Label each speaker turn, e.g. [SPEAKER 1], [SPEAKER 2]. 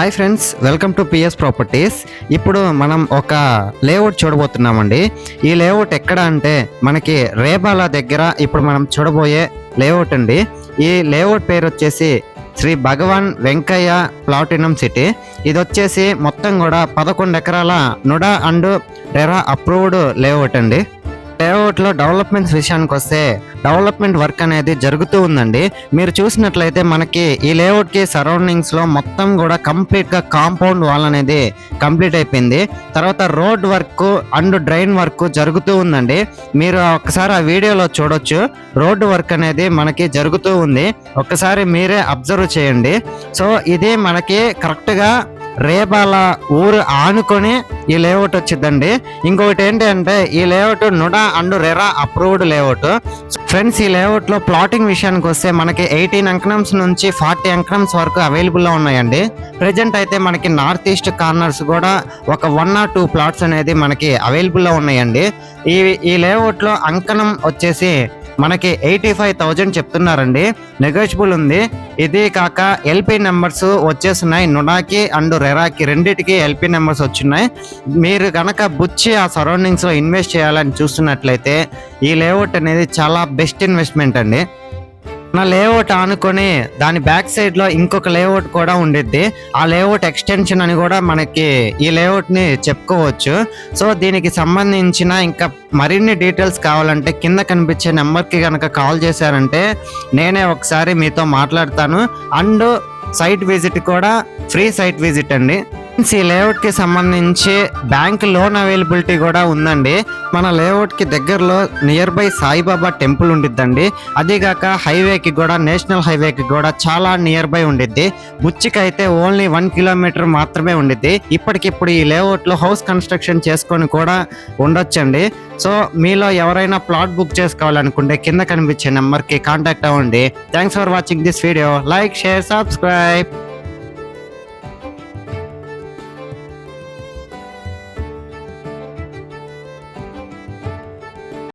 [SPEAKER 1] Hi friends, welcome to PS properties. ఇప్పుడు మనం ఒక లేఅవుట్ చూడబోతున్నామండి. ఈ లేఅవుట్ ఎక్కడ అంటే మనకి రేబాల దగ్గర ఇప్పుడు మనం చూడబోయే లేఅవుట్ అండి. ఈ లేఅవుట్ పేరు వచ్చేసి శ్రీ భగవాన్ వెంకయ్య ప్లాటినం సిటీ. ఇది వచ్చేసి మొత్తం కూడా 11 ఎకరాల NUDA and RERA approved layout అండి. లేఅవుట్లో డెవలప్మెంట్స్ విషయానికి వస్తే డెవలప్మెంట్ వర్క్ అనేది జరుగుతూ ఉందండి. మీరు చూసినట్లయితే మనకి ఈ లేఅవుట్కి సరౌండింగ్స్లో మొత్తం కూడా కంప్లీట్గా కాంపౌండ్ వాల్ అనేది కంప్లీట్ అయిపోయింది. తర్వాత road work and drain work జరుగుతూ ఉందండి. మీరు ఒకసారి ఆ వీడియోలో చూడొచ్చు. రోడ్ వర్క్ అనేది మనకి జరుగుతూ ఉంది, ఒక్కసారి మీరే అబ్జర్వ్ చేయండి. సో ఇది మనకి కరెక్ట్గా రేబాల ఊరు ఆనుకొని ఈ లేఅవుట్ వచ్చిందండి. ఇంకొకటి ఏంటి అంటే ఈ layout NUDA and RERA approved layout. Friends, ఈ లేఅవుట్ లో ప్లాటింగ్ విషయానికి వస్తే మనకి 18 ఎకరమ్స్ నుంచి 40 ఎకరమ్స్ వరకు అవైలబుల్ లో ఉన్నాయండి. ప్రెజెంట్ అయితే మనకి నార్త్ ఈస్ట్ కార్నర్స్ కూడా ఒక 1 or 2 ప్లాట్స్ అనేది మనకి అవైలబుల్ లో ఉన్నాయండి. ఈ లేఅవుట్ లో అంకణం వచ్చేసి మనకి 85,000 చెప్తున్నారండి, నెగోషియబుల్ ఉంది. ఇది కాక ఎల్పి నెంబర్స్ వచ్చేస్తున్నాయి. నుడాకి అండ్ రెరాకి రెండిటికి ఎల్పి నెంబర్స్ వచ్చినాయి. మీరు కనుక బుచ్చి ఆ సరౌండింగ్స్ లో ఇన్వెస్ట్ చేయాలని చూస్తున్నట్లయితే ఈ లేఅవుట్ అనేది చాలా బెస్ట్ ఇన్వెస్ట్మెంట్ అండి. నా లేఅవుట్ ఆనుకొని దాని బ్యాక్ సైడ్ లో ఇంకొక లేఅవుట్ కూడా ఉండిద్ది. ఆ లేఅవుట్ ఎక్స్టెన్షన్ అని కూడా మనకి ఈ లేఅవుట్ ని చెప్పుకోవచ్చు. సో దీనికి సంబంధించిన ఇంకా మరిన్ని డీటెయిల్స్ కావాలంటే కింద కనిపించే నెంబర్కి కనుక కాల్ చేశారంటే నేనే ఒకసారి మీతో మాట్లాడతాను. అండ్ సైట్ విజిట్ కూడా ఫ్రీ సైట్ విజిట్ అండి. ఈ లేఅవుట్ కి సంబంధించి బ్యాంక్ లోన్ అవైలబిలిటీ కూడా ఉందండి. మన లేఅవుట్ కి దగ్గరలో నియర్ బై సాయిబాబా టెంపుల్ ఉండిద్దండి. అదిగాక హైవేకి కూడా, నేషనల్ హైవేకి కూడా చాలా నియర్ బై ఉండిద్ది. బుచ్చికి అయితే ఓన్లీ 1 కిలోమీటర్ మాత్రమే ఉండిద్ది. ఇప్పటికిప్పుడు ఈ లేఅవుట్ లో హౌస్ కన్స్ట్రక్షన్ చేసుకొని కూడా ఉండొచ్చండి. సో మీలో ఎవరైనా ప్లాట్ బుక్ చేసుకోవాలనుకుంటే కింద కనిపించే నెంబర్కి కాంటాక్ట్ అవ్వండి. Thanks for watching this video. Like, share, subscribe.